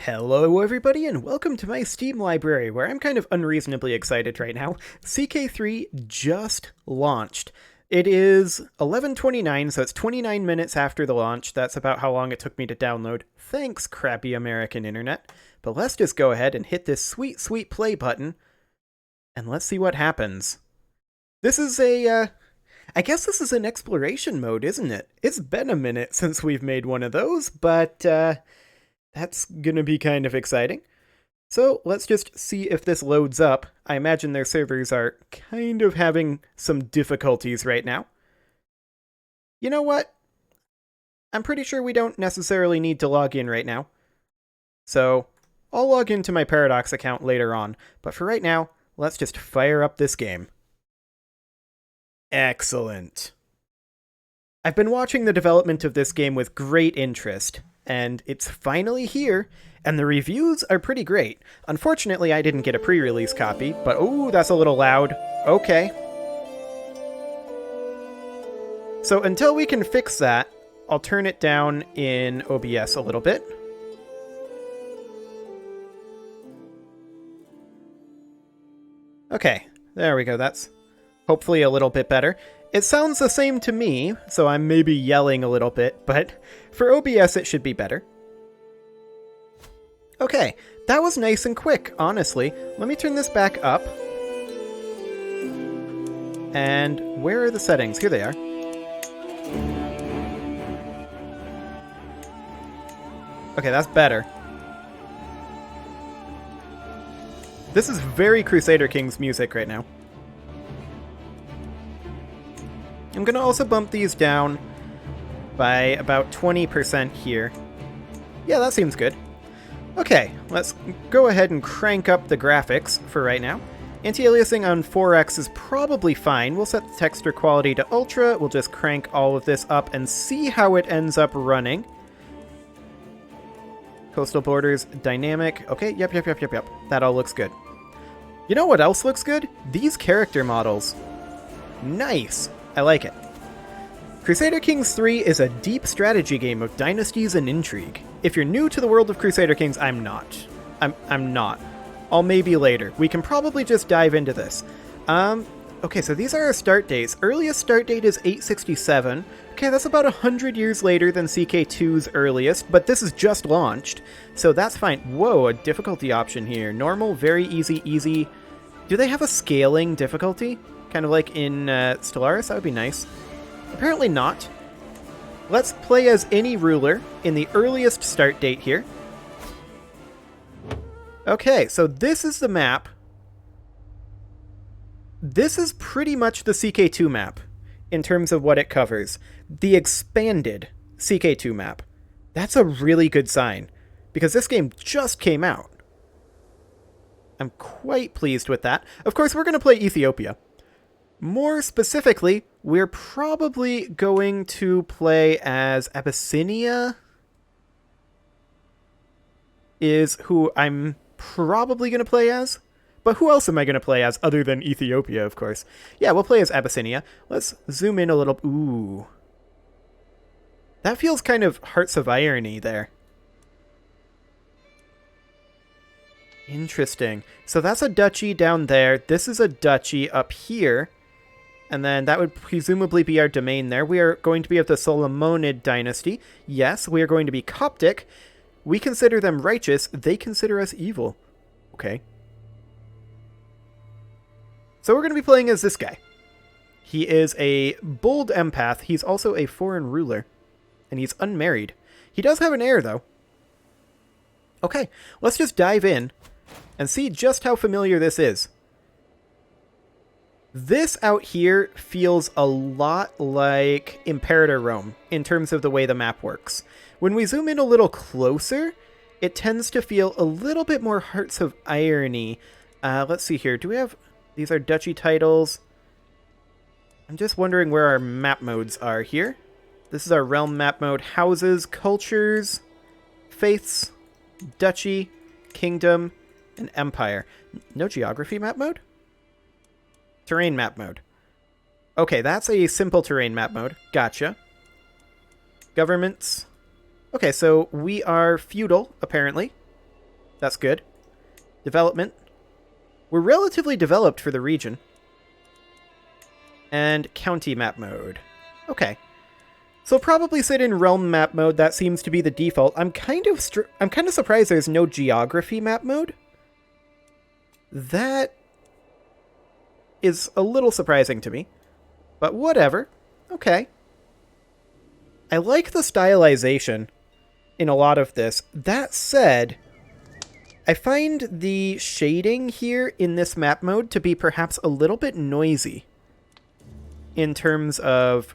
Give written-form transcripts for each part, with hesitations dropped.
Hello everybody and welcome to my Steam library where I'm kind of unreasonably excited right now. CK3 just launched. It is 11:29, so it's 29 minutes after the launch. That's about how long it took me to download. Thanks, crappy American internet. But let's just go ahead and hit this sweet, sweet play button and let's see what happens. This is I guess this is an exploration mode, isn't it? It's been a minute since we've made one of those, but that's gonna be kind of exciting. So let's just see if this loads up. I imagine their servers are kind of having some difficulties right now. You know what? I'm pretty sure we don't necessarily need to log in right now. So I'll log into my Paradox account later on, but for right now, let's just fire up this game. Excellent. I've been watching the development of this game with great interest, and it's finally here, and the reviews are pretty great. Unfortunately, I didn't get a pre-release copy, but ooh, that's a little loud. Okay. So until we can fix that, I'll turn it down in OBS a little bit. Okay, there we go, that's hopefully a little bit better. It sounds the same to me, so I'm maybe yelling a little bit, but for OBS it should be better. Okay, that was nice and quick, honestly. Let me turn this back up. And where are the settings? Here they are. Okay, that's better. This is very Crusader Kings music right now. I'm going to also bump these down by about 20% here. Yeah, that seems good. Okay, let's go ahead and crank up the graphics for right now. Anti-aliasing on 4x is probably fine. We'll set the texture quality to ultra. We'll just crank all of this up and see how it ends up running. Coastal borders, dynamic. Okay, yep. That all looks good. You know what else looks good? These character models. Nice. I like it. Crusader Kings 3 is a deep strategy game of dynasties and intrigue. If you're new to the world of Crusader Kings, I'm not. I'm not. I'll maybe later. We can probably just dive into this. Okay, so these are our start dates. Earliest start date is 867. Okay, that's about 100 years later than CK2's earliest, but this is just launched, so that's fine. Whoa, a difficulty option here. Normal, very easy, easy. Do they have a scaling difficulty? Kind of like in Stellaris? That would be nice. Apparently not. Let's play as any ruler in the earliest start date here. Okay, so this is the map. This is pretty much the CK2 map in terms of what it covers. The expanded CK2 map. That's a really good sign, because this game just came out. I'm quite pleased with that. Of course, we're going to play Ethiopia. More specifically, we're probably going to play as Abyssinia, is who I'm probably going to play as. But who else am I going to play as other than Ethiopia, of course? Yeah, we'll play as Abyssinia. Let's zoom in a little. Ooh. That feels kind of Hearts of Irony there. Interesting. So that's a duchy down there. This is a duchy up here. And then that would presumably be our domain there. We are going to be of the Solomonid dynasty. Yes, we are going to be Coptic. We consider them righteous. They consider us evil. Okay. So we're going to be playing as this guy. He is a bold empath. He's also a foreign ruler. And he's unmarried. He does have an heir, though. Okay, let's just dive in and see just how familiar this is. This out here feels a lot like Imperator Rome in terms of the way the map works. When we zoom in a little closer, it tends to feel a little bit more Hearts of Irony. Let's see here. Do we have... These are duchy titles. I'm just wondering where our map modes are here. This is our realm map mode. Houses, cultures, faiths, duchy, kingdom, and empire. No geography map mode? Terrain map mode. Okay, that's a simple terrain map mode. Gotcha. Governments. Okay, so we are feudal, apparently. That's good. Development. We're relatively developed for the region. And county map mode. Okay. So probably sit in realm map mode. That seems to be the default. I'm kind of surprised there's no geography map mode. That is a little surprising to me. But whatever. Okay. I like the stylization in a lot of this. That said, I find the shading here in this map mode to be perhaps a little bit noisy. In terms of,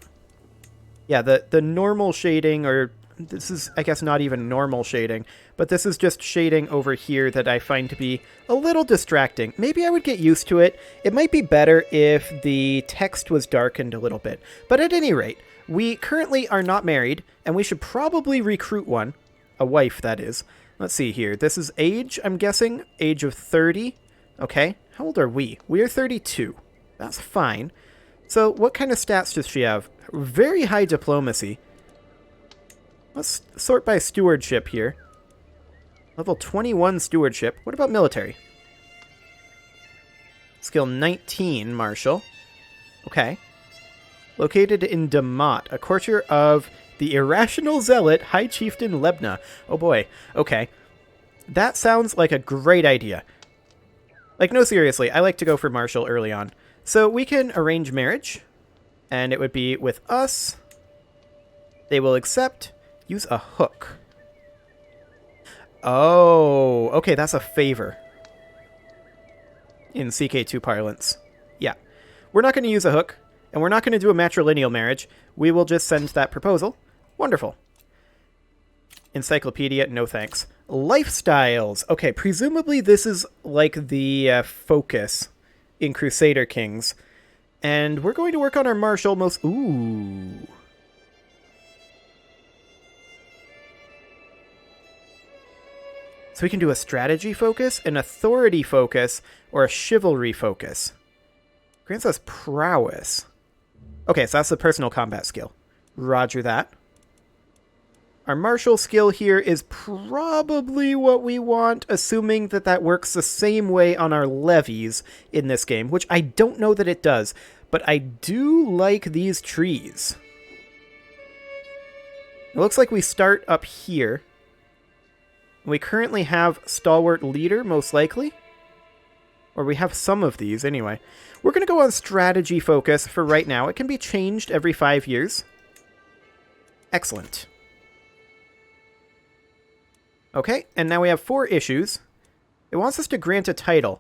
yeah, the normal shading, or this is, I guess, not even normal shading, but this is just shading over here that I find to be a little distracting. Maybe I would get used to it. It might be better if the text was darkened a little bit. But at any rate, we currently are not married, and we should probably recruit one. A wife, that is. Let's see here. This is age, I'm guessing. Age of 30. Okay. How old are we? We are 32. That's fine. So what kind of stats does she have? Very high diplomacy. Let's sort by stewardship here. Level 21 stewardship. What about military? Skill 19, martial. Okay. Located in Damat, a courtier of the irrational zealot, High Chieftain Lebna. Oh boy. Okay. That sounds like a great idea. Like, no, seriously, I like to go for martial early on. So we can arrange marriage, and it would be with us. They will accept. Use a hook. Oh, okay, that's a favor. In CK2 parlance. Yeah. We're not going to use a hook, and we're not going to do a matrilineal marriage. We will just send that proposal. Wonderful. Encyclopedia, no thanks. Lifestyles. Okay, presumably this is like the focus in Crusader Kings. And we're going to work on our martial most... Ooh. So we can do a strategy focus, an authority focus, or a chivalry focus. Grants us prowess. Okay, so that's the personal combat skill. Roger that. Our martial skill here is probably what we want, assuming that that works the same way on our levies in this game, which I don't know that it does, but I do like these trees. It looks like we start up here. We currently have Stalwart Leader, most likely. Or we have some of these, anyway. We're going to go on Strategy Focus for right now. It can be changed every 5 years. Excellent. Okay, and now we have 4 issues. It wants us to grant a title.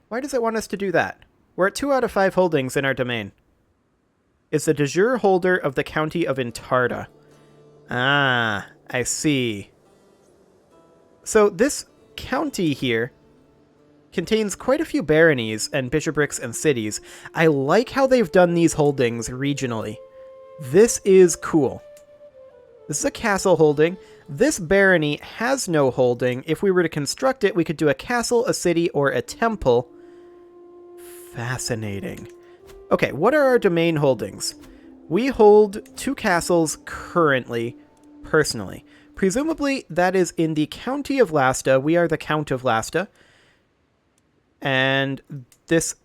Why does it want us to do that? We're at 2 out of 5 holdings in our domain. Is the de jure holder of the county of Intarda. Ah, I see. So this county here contains quite a few baronies and bishoprics and cities. I like how they've done these holdings regionally. This is cool. This is a castle holding. This barony has no holding. If we were to construct it, we could do a castle, a city, or a temple. Fascinating. Okay, what are our domain holdings? We hold 2 castles currently, personally. Presumably, that is in the county of Lasta. We are the Count of Lasta. And this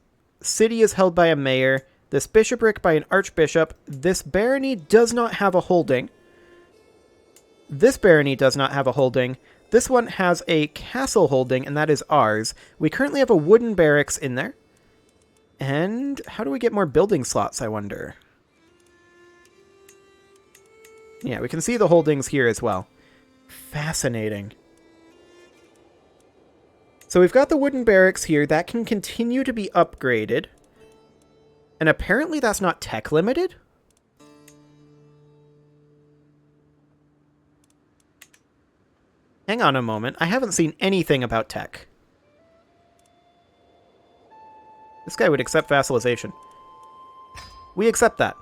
city is held by a mayor. This bishopric by an archbishop. This barony does not have a holding. This barony does not have a holding. This one has a castle holding, and that is ours. We currently have a wooden barracks in there. And how do we get more building slots, I wonder? Yeah, we can see the holdings here as well. Fascinating. So we've got the wooden barracks here. That can continue to be upgraded. And apparently that's not tech limited? Hang on a moment. I haven't seen anything about tech. This guy would accept vassalization. We accept that.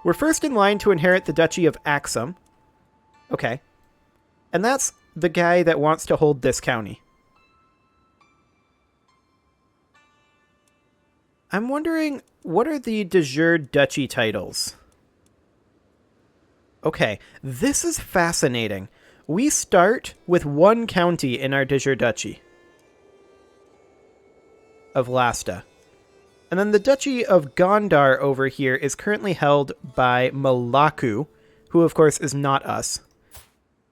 We're first in line to inherit the Duchy of Axum. Okay. And that's the guy that wants to hold this county. I'm wondering, what are the de jure duchy titles? Okay, this is fascinating. We start with one county in our de jure duchy of Lasta. And then the Duchy of Gondar over here is currently held by Malaku, who of course is not us.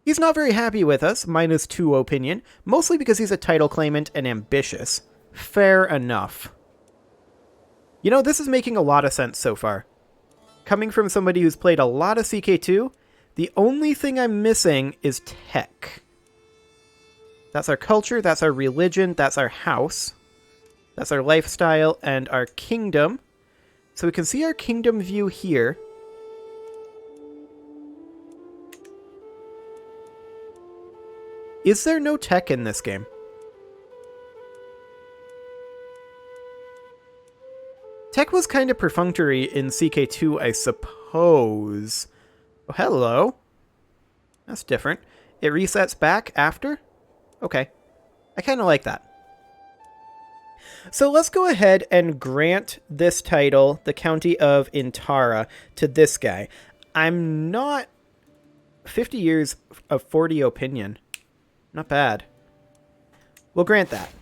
He's not very happy with us, -2 opinion, mostly because he's a title claimant and ambitious. Fair enough. You know, this is making a lot of sense so far. Coming from somebody who's played a lot of CK2, the only thing I'm missing is tech. That's our culture, that's our religion, that's our house. That's our lifestyle and our kingdom. So we can see our kingdom view here. Is there no tech in this game? Tech was kind of perfunctory in CK2, I suppose. Oh, hello. That's different. It resets back after? Okay. I kind of like that. So let's go ahead and grant this title, the County of Intara, to this guy. I'm not... 50 years of 40 opinion. Not bad. We'll grant that.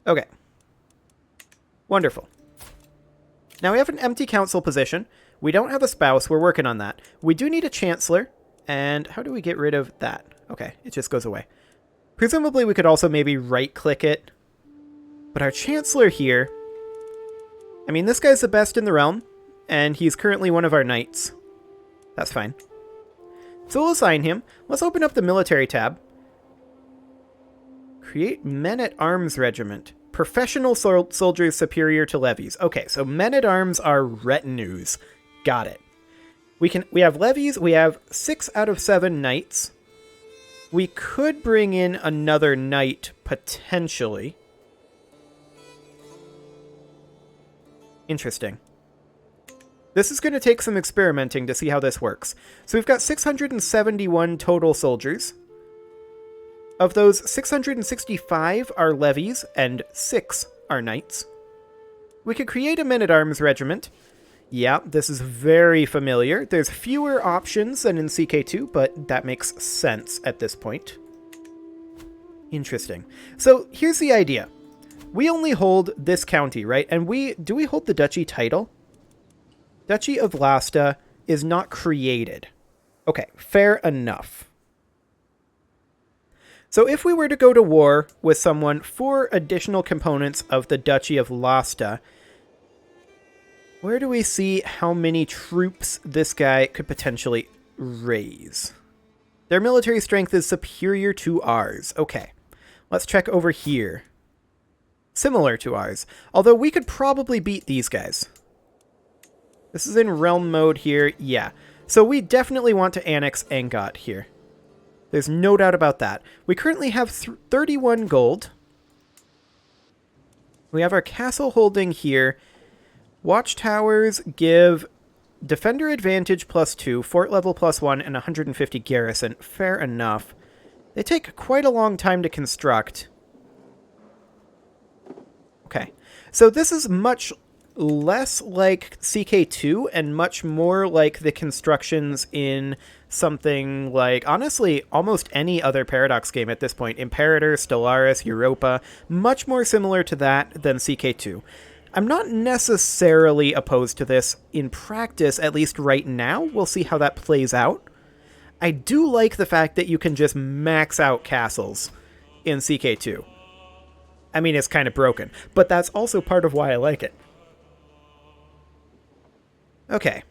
Okay. Wonderful. Now we have an empty council position. We don't have a spouse. We're working on that. We do need a chancellor. And how do we get rid of that? Okay, it just goes away. Presumably we could also maybe right-click it. But our chancellor here... I mean, this guy's the best in the realm. And he's currently one of our knights. That's fine. So we'll assign him. Let's open up the military tab. Create men-at-arms regiment. Professional soldiers superior to levies. Okay, so men-at-arms are retinues. Got it. We have levies. We have 6 out of 7 knights. We could bring in another knight, potentially. Interesting. This is going to take some experimenting to see how this works. So we've got 671 total soldiers. Of those, 665 are levies and 6 are knights. We could create a men-at-arms regiment. Yeah, this is very familiar. There's fewer options than in CK2, but that makes sense at this point. Interesting. So here's the idea. We only hold this county, right? And do we hold the duchy title? Duchy of Lasta is not created. Okay, fair enough. So if we were to go to war with someone for additional components of the Duchy of Lasta, where do we see how many troops this guy could potentially raise? Their military strength is superior to ours. Okay, let's check over here. Similar to ours, although we could probably beat these guys. This is in realm mode here, yeah. So we definitely want to annex Angot here. There's no doubt about that. We currently have 31 gold. We have our castle holding here. Watchtowers give defender advantage +2, fort level +1, and 150 garrison. Fair enough. They take quite a long time to construct. Okay, so this is much less like CK2 and much more like the constructions in something like, honestly, almost any other Paradox game at this point. Imperator, Stellaris, Europa, much more similar to that than CK2. I'm not necessarily opposed to this in practice, at least right now. We'll see how that plays out. I do like the fact that you can just max out castles in CK2. I mean, it's kind of broken, but that's also part of why I like it. Okay.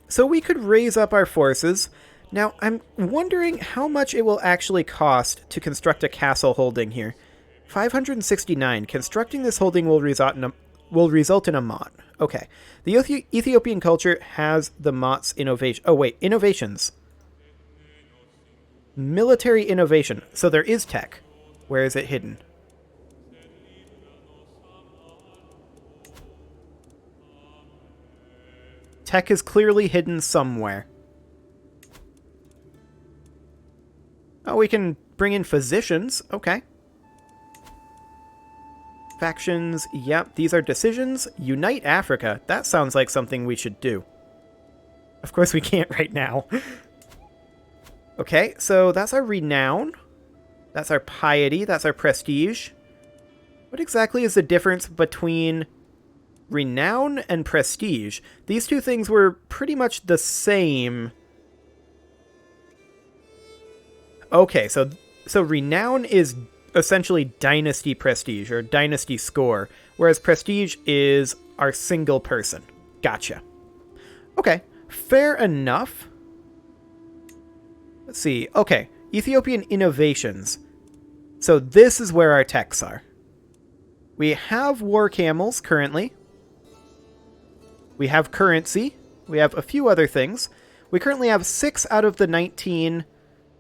So we could raise up our forces. Now, I'm wondering how much it will actually cost to construct a castle holding here. 569. Constructing this holding will result in a mott. Okay. The Ethiopian culture has the mott's innovation. Oh, wait. Innovations. Military innovation. So there is tech. Where is it hidden? Tech is clearly hidden somewhere. Oh, we can bring in physicians. Okay. Factions. Yep, these are decisions. Unite Africa. That sounds like something we should do. Of course we can't right now. Okay, so that's our renown. That's our piety. That's our prestige. What exactly is the difference between renown and prestige? These two things were pretty much the same. Okay, so renown is essentially dynasty prestige or dynasty score, whereas prestige is our single person. Gotcha. Okay, fair enough. Let's see. Okay, Ethiopian innovations. So this is where our techs are. We have war camels currently. We have currency. We have a few other things. We currently have 6 out of the 19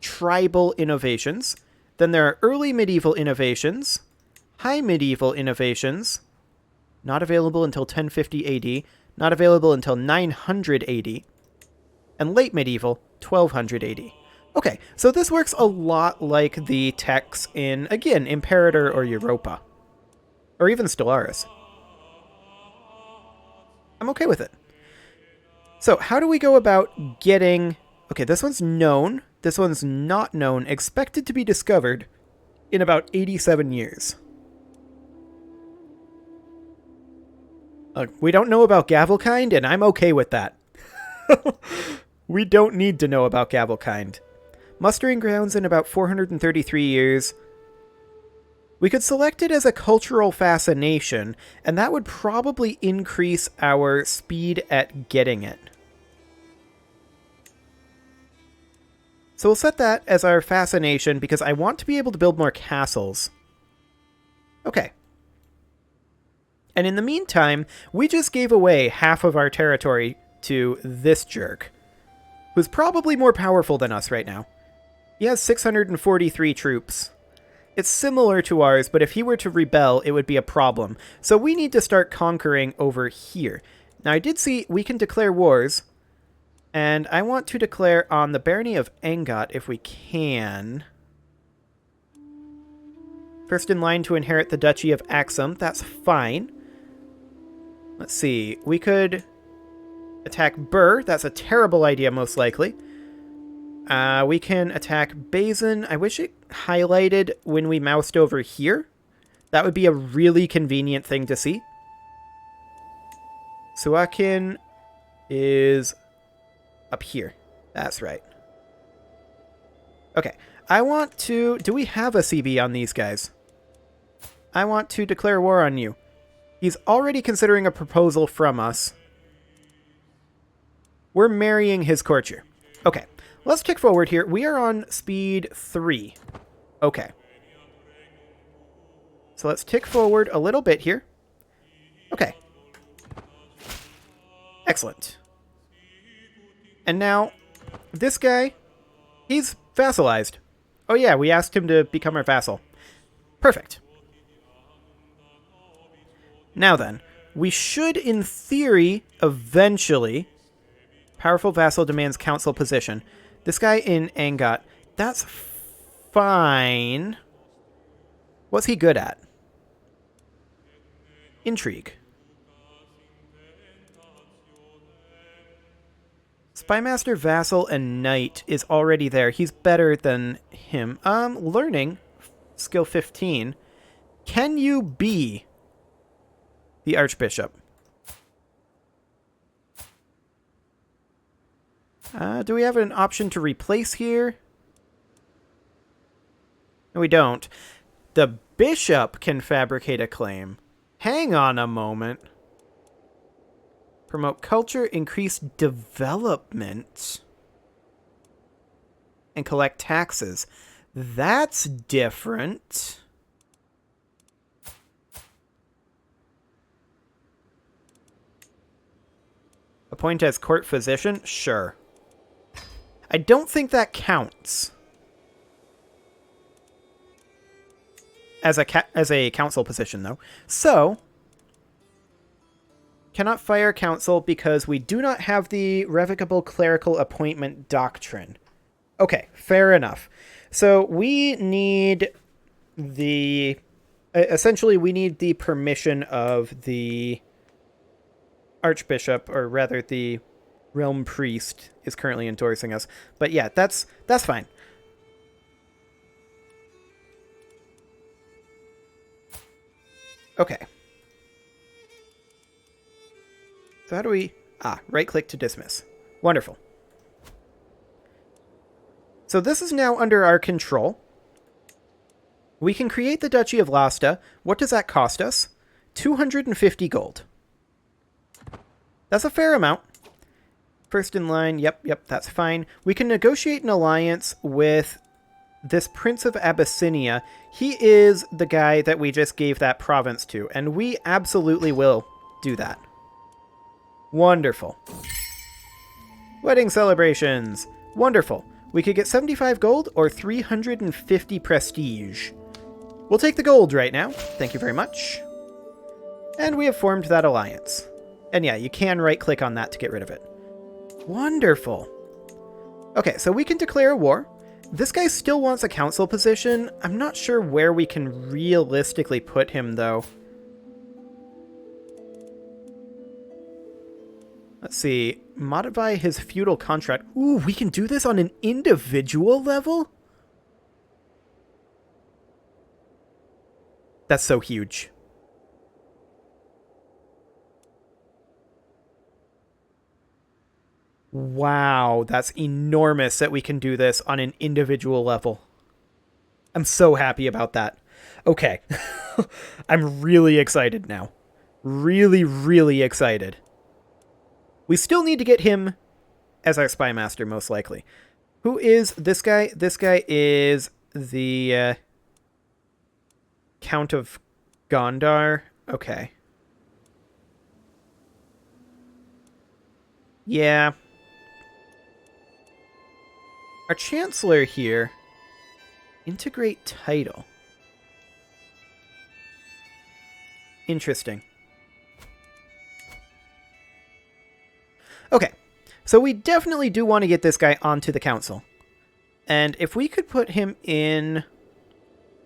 tribal innovations. Then there are early medieval innovations, high medieval innovations, not available until 1050 AD, not available until 900 AD, and late medieval, 1200 AD. Okay, so this works a lot like the techs in, again, Imperator or Europa. Or even Stellaris. I'm okay with it. So, how do we go about getting... Okay, this one's known. This one's not known. Expected to be discovered in about 87 years. We don't know about Gavelkind, and I'm okay with that. We don't need to know about Gavelkind. Mustering grounds in about 433 years. We could select it as a cultural fascination, and that would probably increase our speed at getting it. So we'll set that as our fascination because I want to be able to build more castles. Okay. And in the meantime, we just gave away half of our territory to this jerk, who's probably more powerful than us right now. He has 643 troops. It's similar to ours, but if he were to rebel, it would be a problem. So we need to start conquering over here. Now, I did see we can declare wars, and I want to declare on the barony of Angot if we can. First in line to inherit the Duchy of Axum. That's fine. Let's see. We could attack Burr. That's a terrible idea, most likely. We can attack Bazin. I wish it highlighted when we moused over here. That would be a really convenient thing to see. Suakin is up here. That's right. Okay. I want to... Do we have a CB on these guys? I want to declare war on you. He's already considering a proposal from us. We're marrying his courtier. Okay. Let's tick forward here. We are on speed 3. Okay. So let's tick forward a little bit here. Okay. Excellent. And now, this guy, he's vassalized. Oh yeah, we asked him to become our vassal. Perfect. Now then, we should, in theory, eventually... Powerful vassal demands council position. This guy in Angot, that's fine. What's he good at? Intrigue. Spymaster, vassal, and knight is already there. He's better than him. Learning, skill 15. Can you be the archbishop? Do we have an option to replace here? No, we don't. The bishop can fabricate a claim. Hang on a moment. Promote culture, increase development, and collect taxes. That's different. Appoint as court physician? Sure. I don't think that counts as a council position, though. So, cannot fire council because we do not have the revocable clerical appointment doctrine. Okay, fair enough. So we need the... essentially, we need the permission of the archbishop, or rather the Realm Priest is currently endorsing us. But yeah, that's fine. Okay. So how do we... right-click to dismiss. Wonderful. So this is now under our control. We can create the Duchy of Lasta. What does that cost us? 250 gold. That's a fair amount. First in line, yep, that's fine. We can negotiate an alliance with this Prince of Abyssinia. He is the guy that we just gave that province to, and we absolutely will do that. Wonderful. Wedding celebrations. Wonderful. We could get 75 gold or 350 prestige. We'll take the gold right now. Thank you very much. And we have formed that alliance. And yeah, you can right-click on that to get rid of it. Wonderful. Okay, so we can declare a war. This guy still wants a council position. I'm not sure where we can realistically put him, though. Let's see. Modify his feudal contract. Ooh, we can do this on an individual level? That's so huge. Wow, that's enormous that we can do this on an individual level. I'm so happy about that. Okay. I'm really excited now. Really, really excited. We still need to get him as our spy master, most likely. Who is this guy? This guy is the Count of Gondar. Okay. Yeah. Our Chancellor here. Integrate title. Interesting. Okay, so we definitely do want to get this guy onto the council. And if we could put him in...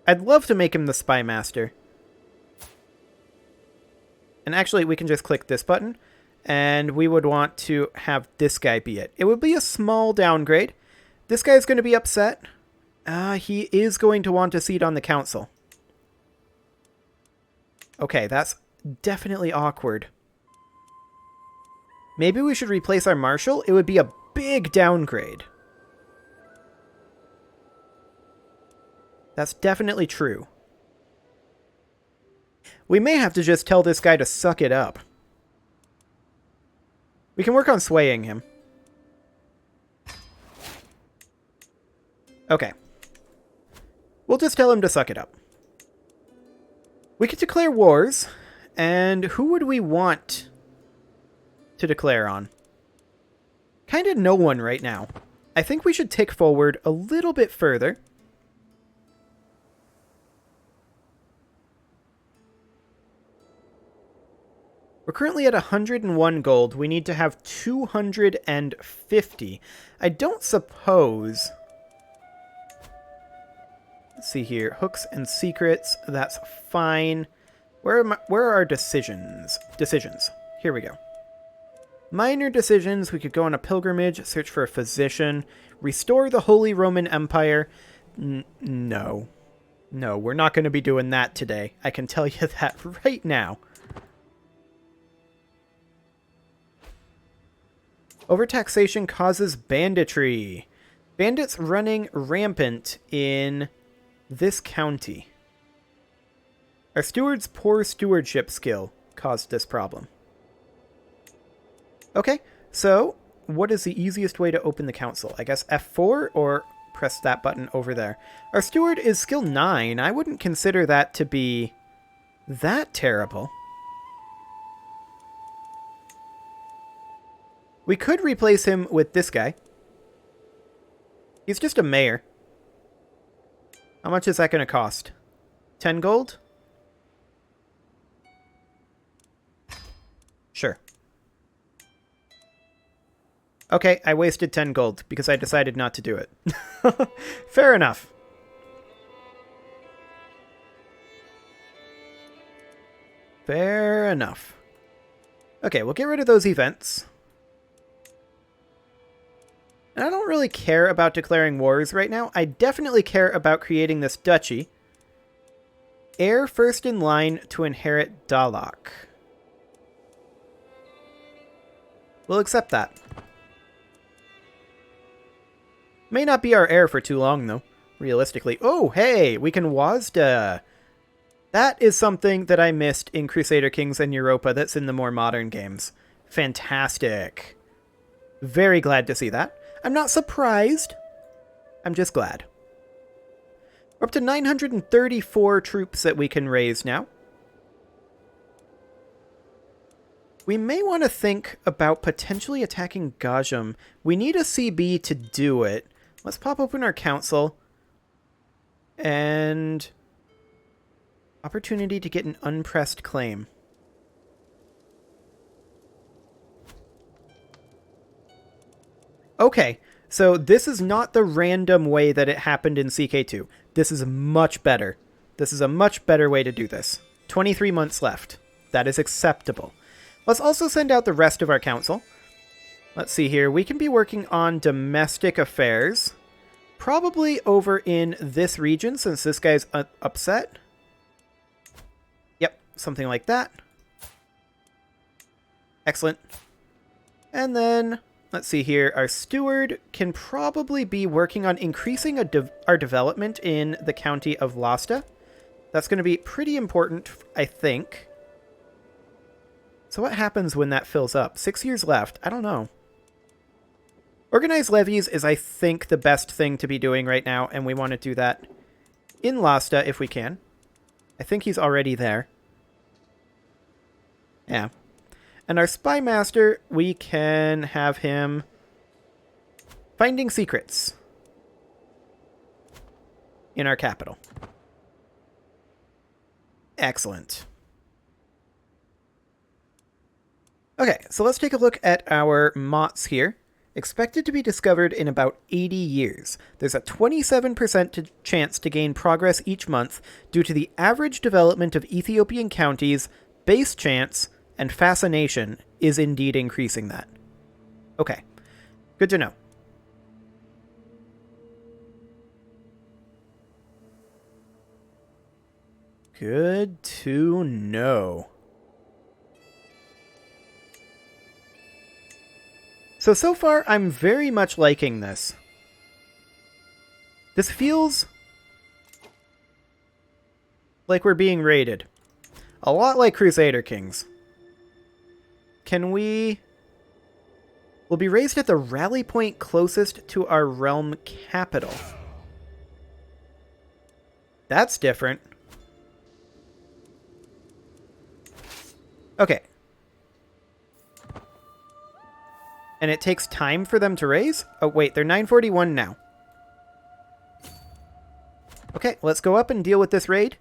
I'd love to make him the spy master. And actually, we can just click this button. And we would want to have this guy be it. It would be a small downgrade. This guy's going to be upset. He is going to want a seat on the council. Okay, that's definitely awkward. Maybe we should replace our marshal? It would be a big downgrade. That's definitely true. We may have to just tell this guy to suck it up. We can work on swaying him. Okay. We'll just tell him to suck it up. We could declare wars, and who would we want to declare on? Kind of no one right now. I think we should tick forward a little bit further. We're currently at 101 gold. We need to have 250. I don't suppose... Let's see here. Hooks and secrets. That's fine. Where are our decisions? Decisions. Here we go. Minor decisions. We could go on a pilgrimage, search for a physician, restore the Holy Roman Empire. No. No, we're not going to be doing that today. I can tell you that right now. Overtaxation causes banditry. Bandits running rampant in this county. Our steward's poor stewardship skill caused this problem. Okay, so what is the easiest way to open the council? I guess F4 or press that button over there. Our steward is skill 9. I wouldn't consider that to be that terrible. We could replace him with this guy. He's just a mayor. How much is that going to cost? 10 gold? Sure. Okay, I wasted 10 gold because I decided not to do it. Fair enough. Fair enough. Okay, we'll get rid of those events. And I don't really care about declaring wars right now. I definitely care about creating this duchy. Heir first in line to inherit Dalak. We'll accept that. May not be our heir for too long, though, realistically. Oh, hey, we can Wazda. That is something that I missed in Crusader Kings and Europa that's in the more modern games. Fantastic. Very glad to see that. I'm not surprised. I'm just glad. We're up to 934 troops that we can raise now. We may want to think about potentially attacking Gajam. We need a CB to do it. Let's pop open our council. And opportunity to get an unpressed claim. Okay, so this is not the random way that it happened in CK2. This is much better. This is a much better way to do this. 23 months left. That is acceptable. Let's also send out the rest of our council. Let's see here. We can be working on domestic affairs. Probably over in this region, since this guy's upset. Yep, something like that. Excellent. And then, let's see here. Our steward can probably be working on increasing our development in the county of Lasta. That's going to be pretty important, I think. So what happens when that fills up? 6 years left. I don't know. Organized levies is, I think, the best thing to be doing right now, and we want to do that in Lasta if we can. I think he's already there. Yeah. And our spy master, we can have him finding secrets in our capital. Excellent. Okay, so let's take a look at our mots here. Expected to be discovered in about 80 years. There's a 27% chance to gain progress each month due to the average development of Ethiopian counties, base chance, and fascination is indeed increasing that. Okay, good to know. Good to know. So far, I'm very much liking this. This feels like we're being raided. A lot like Crusader Kings. Can we... We'll be raised at the rally point closest to our realm capital. That's different. Okay. And it takes time for them to raise? Oh, wait, they're 941 now. Okay, let's go up and deal with this raid.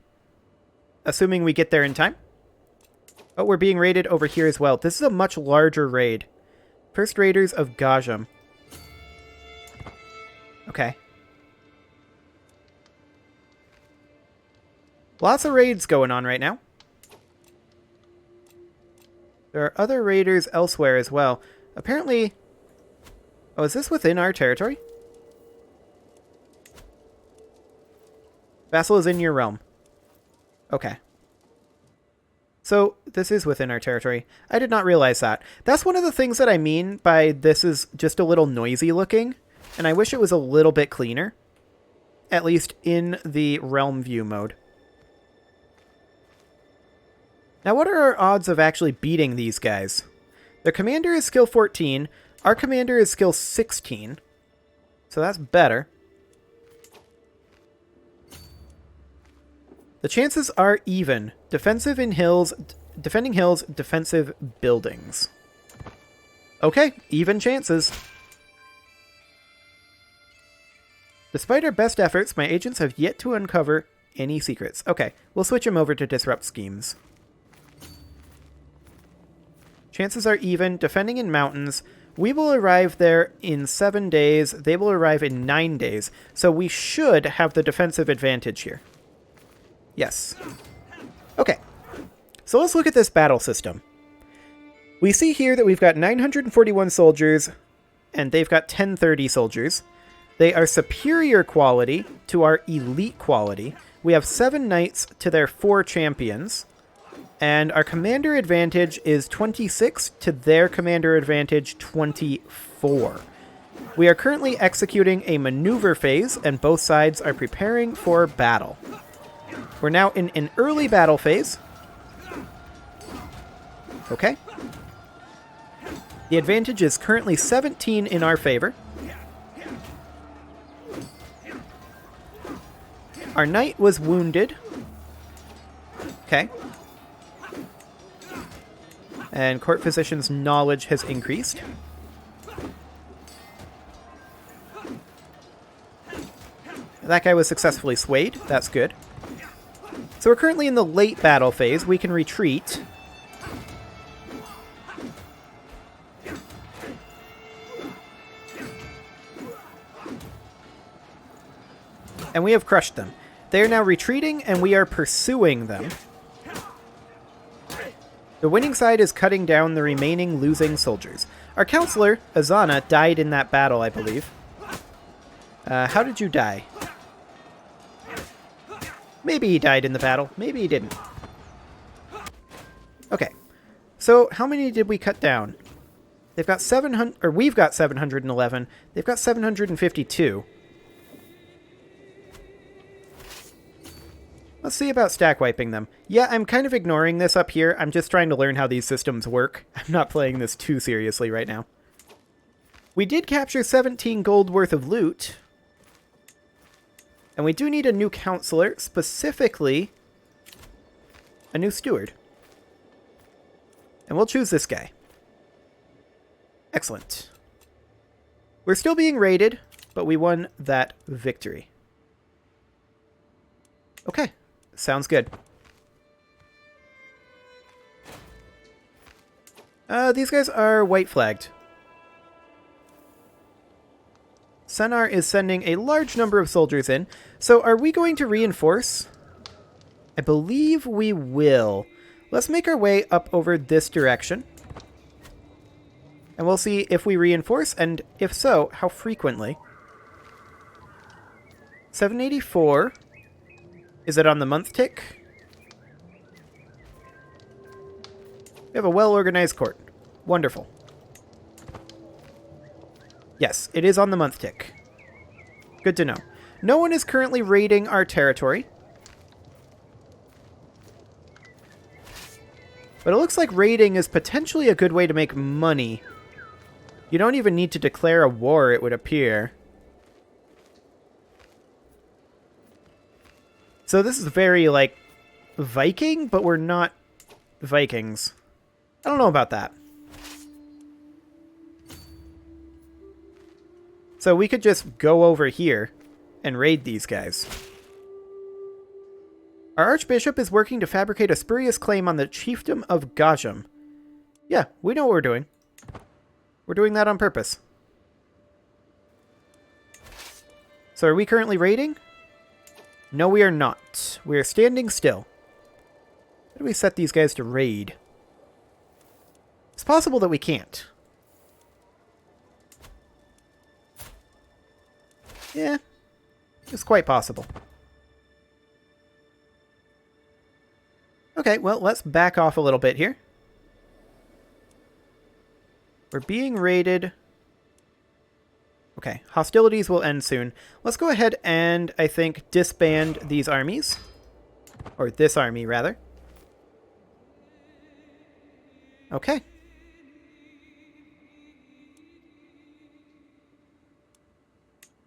Assuming we get there in time. Oh, we're being raided over here as well. This is a much larger raid. First Raiders of Gajam. Okay. Lots of raids going on right now. There are other raiders elsewhere as well. Apparently... Oh, is this within our territory? Vassal is in your realm. Okay. So, this is within our territory. I did not realize that. That's one of the things that I mean by this is just a little noisy looking, and I wish it was a little bit cleaner. At least in the realm view mode. Now, what are our odds of actually beating these guys? Their commander is skill 14. Our commander is skill 16. So that's better. The chances are even. Defensive in hills, defending hills, defensive buildings. Okay, even chances. Despite our best efforts, my agents have yet to uncover any secrets. Okay, we'll switch them over to disrupt schemes. Chances are even. Defending in mountains. We will arrive there in 7 days. They will arrive in 9 days. So we should have the defensive advantage here. Yes. Okay. So let's look at this battle system. We see here that we've got 941 soldiers and they've got 1030 soldiers. They are superior quality to our elite quality. We have 7 knights to their 4 champions. And our commander advantage is 26 to their commander advantage 24. We are currently executing a maneuver phase, and both sides are preparing for battle. We're now in an early battle phase. Okay. The advantage is currently 17 in our favor. Our knight was wounded. Okay. And court physician's knowledge has increased. That guy was successfully swayed. That's good. So we're currently in the late battle phase. We can retreat. And we have crushed them. They are now retreating, and we are pursuing them. The winning side is cutting down the remaining losing soldiers. Our counselor, Azana, died in that battle, I believe. How did you die? Maybe he died in the battle. Maybe he didn't. Okay. So, how many did we cut down? They've got 700... Or we've got 711. They've got 752. Let's see about stack wiping them. Yeah, I'm kind of ignoring this up here. I'm just trying to learn how these systems work. I'm not playing this too seriously right now. We did capture 17 gold worth of loot. And we do need a new counselor, specifically a new steward. And we'll choose this guy. Excellent. We're still being raided, but we won that victory. Okay. Sounds good. These guys are white flagged. Senar is sending a large number of soldiers in. So are we going to reinforce? I believe we will. Let's make our way up over this direction. And we'll see if we reinforce, and if so, how frequently. 784. Is it on the month tick? We have a well-organized court. Wonderful. Yes, it is on the month tick. Good to know. No one is currently raiding our territory. But it looks like raiding is potentially a good way to make money. You don't even need to declare a war, it would appear. So this is very, like, Viking, but we're not Vikings. I don't know about that. So we could just go over here and raid these guys. Our Archbishop is working to fabricate a spurious claim on the chiefdom of Gajam. Yeah, we know what we're doing. We're doing that on purpose. So are we currently raiding? No, we are not. We are standing still. How do we set these guys to raid? It's possible that we can't. Yeah, it's quite possible. Okay, well, let's back off a little bit here. We're being raided. Okay, hostilities will end soon. Let's go ahead and, I think, disband these armies. Or this army, rather. Okay.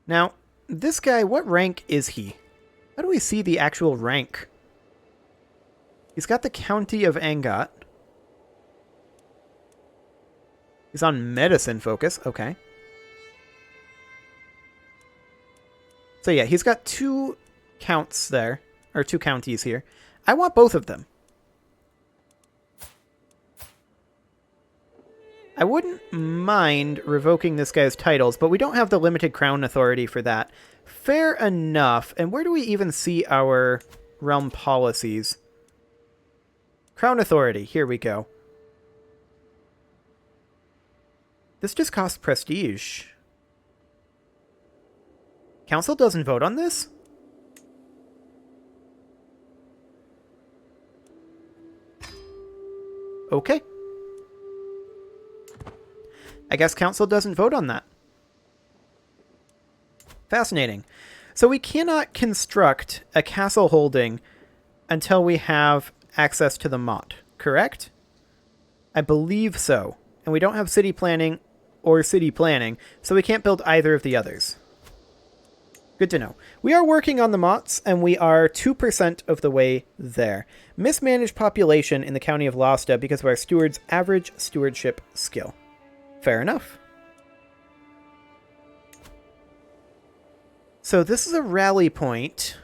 Now, this guy, what rank is he? How do we see the actual rank? He's got the County of Angot. He's on medicine focus. Okay. So yeah, he's got 2 counts there. Or 2 counties here. I want both of them. I wouldn't mind revoking this guy's titles, but we don't have the limited crown authority for that. Fair enough. And where do we even see our realm policies? Crown authority. Here we go. This just costs prestige. Council doesn't vote on this? Okay. I guess council doesn't vote on that. Fascinating. So we cannot construct a castle holding until we have access to the Mott, correct? I believe so. And we don't have city planning or city planning, so we can't build either of the others. Good to know. We are working on the Motts, and we are 2% of the way there. Mismanaged population in the county of Losta because of our steward's average stewardship skill. Fair enough. So this is a rally point.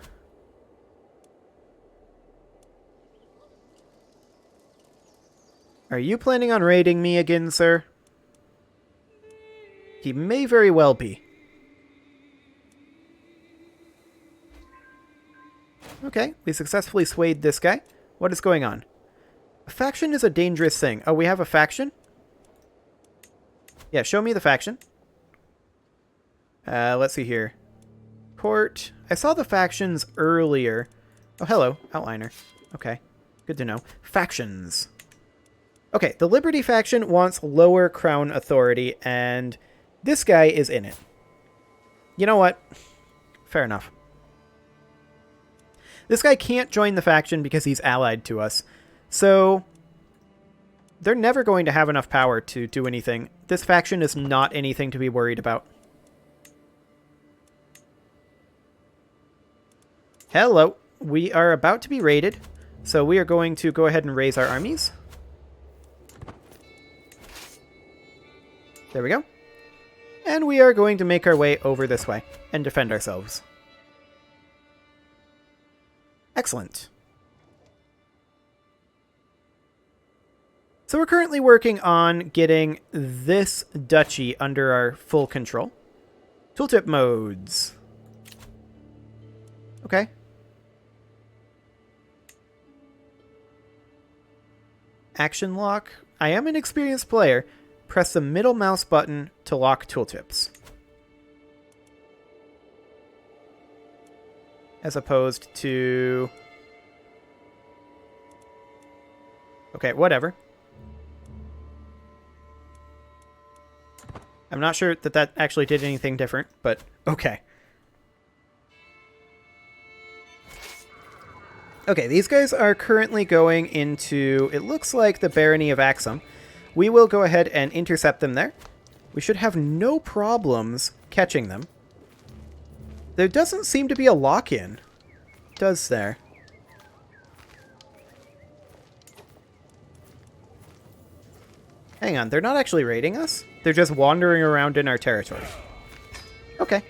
Are you planning on raiding me again, sir? He may very well be. Okay, we successfully swayed this guy. What is going on? A faction is a dangerous thing. Oh, we have a faction? Yeah, show me the faction. Let's see here. Court. I saw the factions earlier. Oh, hello, outliner. Okay, good to know. Factions. Okay, the Liberty faction wants lower crown authority, and this guy is in it. You know what? Fair enough. This guy can't join the faction because he's allied to us. So they're never going to have enough power to do anything. This faction is not anything to be worried about. Hello. We are about to be raided. So we are going to go ahead and raise our armies. There we go. And we are going to make our way over this way and defend ourselves. Excellent. So we're currently working on getting this duchy under our full control. Tooltip modes. Okay. Action lock. I am an experienced player. Press the middle mouse button to lock tooltips. As opposed to... Okay, whatever. I'm not sure that that actually did anything different, but okay. Okay, these guys are currently going into, it looks like, the Barony of Axum. We will go ahead and intercept them there. We should have no problems catching them. There doesn't seem to be a lock-in, does there? Hang on, they're not actually raiding us? They're just wandering around in our territory. Okay.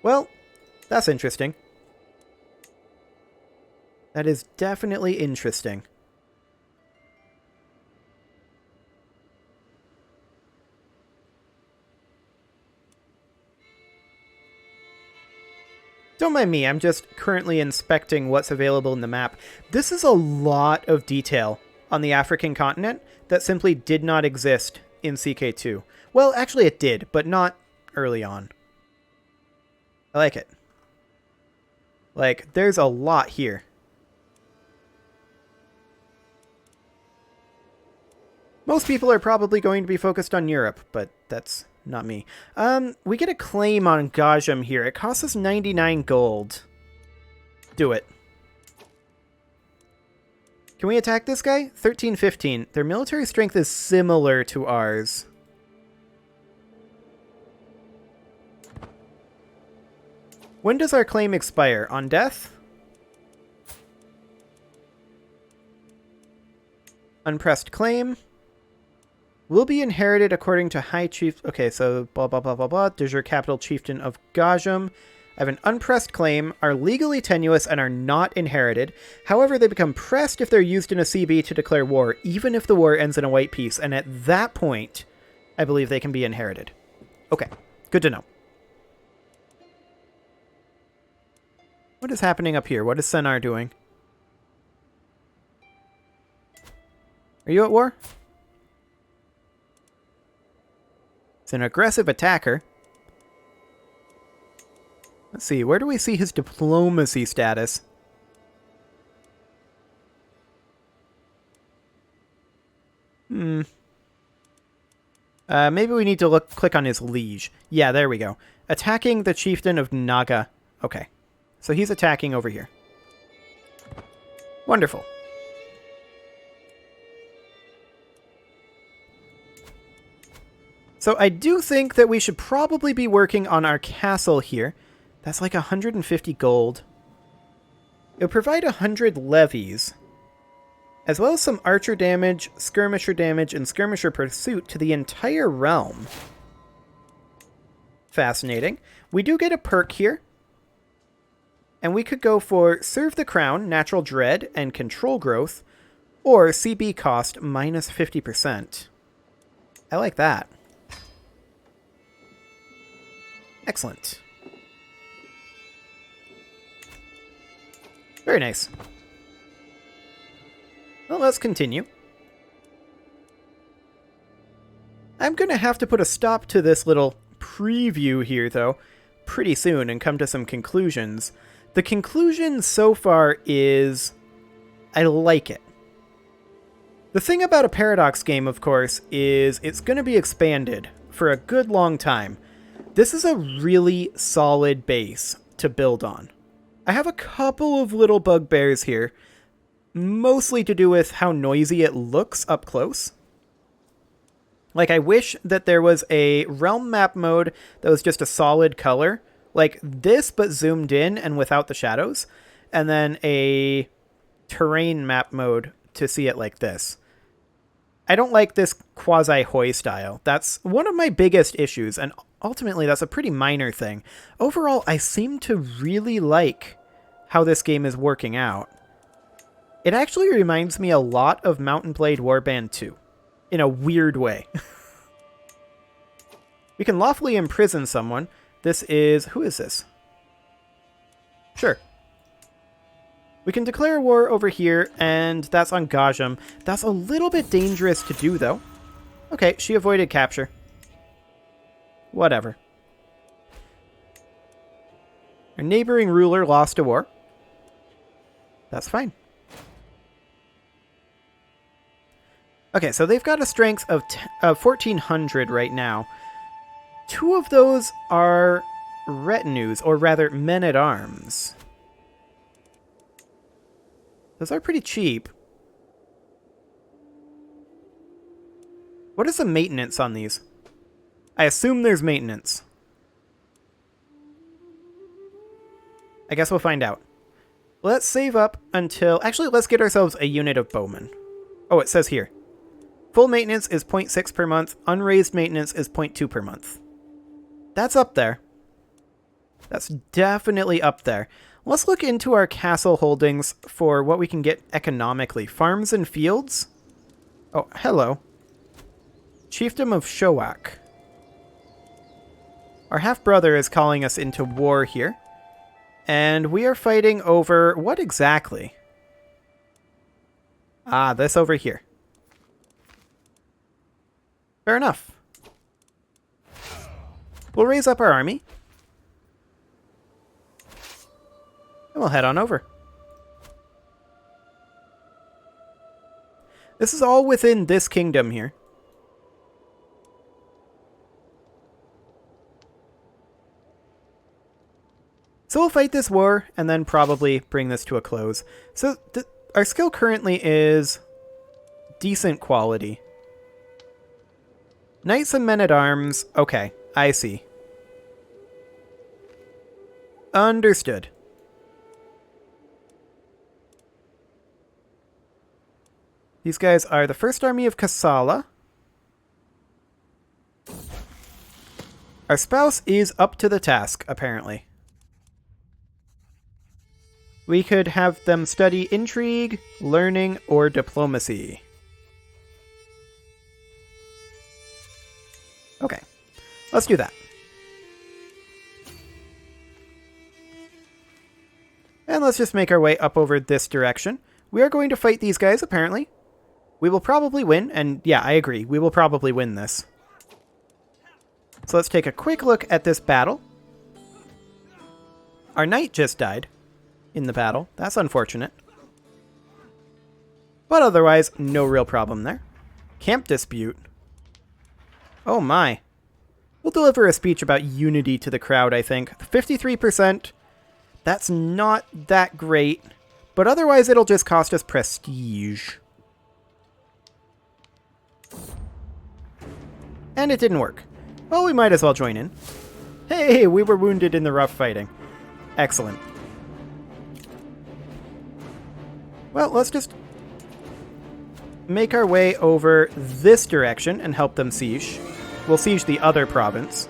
Well, that's interesting. That is definitely interesting. Don't mind me, I'm just currently inspecting what's available in the map. This is a lot of detail on the African continent that simply did not exist in CK2. Well, actually it did, but not early on. I like it. Like, there's a lot here. Most people are probably going to be focused on Europe, but that's not me. We get a claim on Gajam here. It costs us 99 gold. Do it. Can we attack this guy? 1315. Their military strength is similar to ours. When does our claim expire? On death? Unpressed claim. Will be inherited according to High Chief... Okay, so blah, blah, blah, blah, blah. De jure capital chieftain of Gajam. I have an unpressed claim, are legally tenuous, and are not inherited. However, they become pressed if they're used in a CB to declare war, even if the war ends in a white peace. And at that point, I believe they can be inherited. Okay, good to know. What is happening up here? What is Senar doing? Are you at war? It's an aggressive attacker. Let's see, where do we see his diplomacy status? Maybe we need to click on his liege. Yeah, there we go. Attacking the chieftain of Naga. Okay. So he's attacking over here. Wonderful. So I do think that we should probably be working on our castle here. That's like 150 gold. It'll provide 100 levies, as well as some archer damage, and skirmisher pursuit to the entire realm. Fascinating. We do get a perk here. And we could go for Serve the Crown, Natural Dread, and Control Growth, or CB cost minus 50%. I like that. Excellent. Very nice. Well, let's continue. I'm going to have to put a stop to this little preview here, though, pretty soon and come to some conclusions. The conclusion so far is I like it. The thing about a Paradox game, of course, is it's going to be expanded for a good long time. This is a really solid base to build on. I have a couple of little bugbears here, mostly to do with how noisy it looks up close. Like, I wish that there was a realm map mode that was just a solid color, like this but zoomed in and without the shadows, and then a terrain map mode to see it like this. I don't like this quasi-Hoi style. That's one of my biggest issues, and ultimately that's a pretty minor thing. Overall, I seem to really like how this game is working out. It actually reminds me a lot of Mount and Blade Warband 2, in a weird way. We can lawfully imprison someone. This is... who is this? Sure. We can declare war over here, and that's on Gajam. That's a little bit dangerous to do, though. Okay, she avoided capture. Whatever. Our neighboring ruler lost a war. That's fine. Okay, so they've got a strength of 1,400 right now. 2 of those are retinues, or rather men-at-arms. Those are pretty cheap. What is the maintenance on these? I assume there's maintenance. I guess we'll find out. Let's save up until... actually, let's get ourselves a unit of bowmen. Oh, it says here. Full maintenance is 0.6 per month. Unraised maintenance is 0.2 per month. That's up there. That's definitely up there. Let's look into our castle holdings for what we can get economically. Farms and fields? Oh, hello. Chiefdom of Showak. Our half-brother is calling us into war here. And we are fighting over... what exactly? Ah, this over here. Fair enough. We'll raise up our army. And we'll head on over. This is all within this kingdom here. So we'll fight this war, and then probably bring this to a close. So our skill currently is decent quality. Knights and men-at-arms. Okay, I see. Understood. These guys are the First Army of Kassala. Our spouse is up to the task, apparently. We could have them study intrigue, learning, or diplomacy. Okay, let's do that. And let's just make our way up over this direction. We are going to fight these guys, apparently. We will probably win, and yeah, I agree. We will probably win this. So let's take a quick look at this battle. Our knight just died in the battle. That's unfortunate. But otherwise, no real problem there. Camp dispute. Oh my. We'll deliver a speech about unity to the crowd, I think. 53%. That's not that great. But otherwise, it'll just cost us prestige. And it didn't work. Well, we might as well join in. Hey, we were wounded in the rough fighting. Excellent. Well, let's just make our way over this direction and help them siege. We'll siege the other province.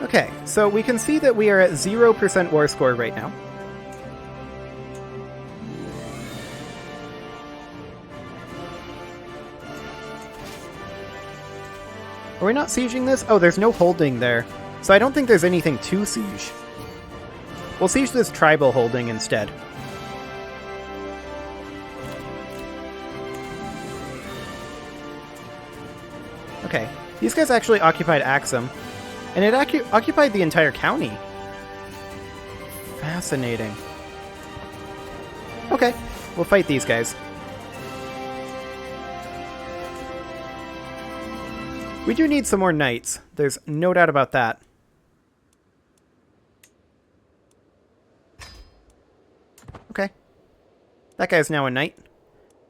Okay, so we can see that we are at 0% war score right now. Are we not sieging this? Oh, there's no holding there. So I don't think there's anything to siege. We'll siege this tribal holding instead. Okay, these guys actually occupied Axum. And it occupied the entire county. Fascinating. Okay, we'll fight these guys. We do need some more knights. There's no doubt about that. Okay. That guy's now a knight.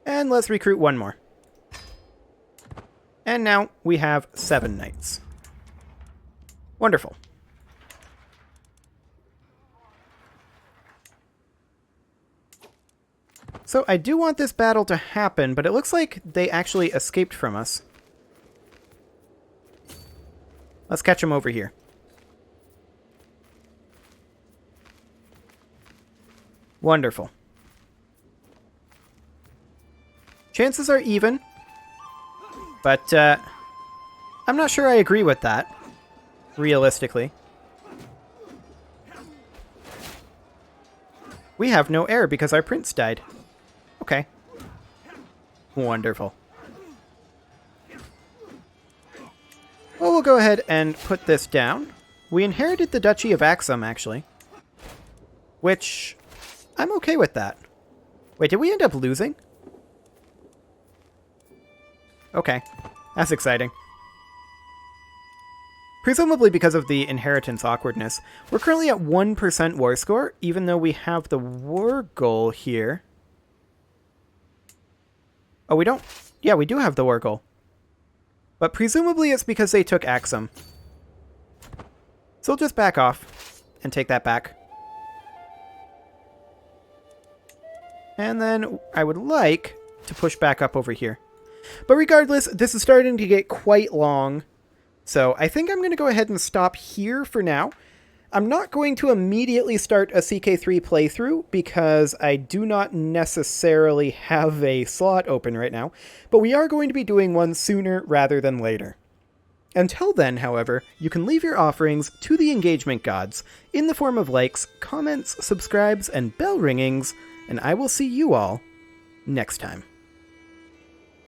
And let's recruit one more. And now we have 7 knights. Wonderful. So I do want this battle to happen, but it looks like they actually escaped from us. Let's catch them over here. Wonderful. Chances are even, but I'm not sure I agree with that. Realistically. We have no heir because our prince died. Okay. Wonderful. Well, we'll go ahead and put this down. We inherited the Duchy of Axum, actually. Which, I'm okay with that. Wait, did we end up losing? Okay. That's exciting. Presumably because of the inheritance awkwardness. We're currently at 1% war score, even though we have the war goal here. Oh, we don't... Yeah, we do have the war goal. But presumably it's because they took Axum. So we'll just back off and take that back. And then I would like to push back up over here. But regardless, this is starting to get quite long. So I think I'm going to go ahead and stop here for now. I'm not going to immediately start a CK3 playthrough because I do not necessarily have a slot open right now, but we are going to be doing one sooner rather than later. Until then, however, you can leave your offerings to the engagement gods in the form of likes, comments, subscribes, and bell ringings, and I will see you all next time.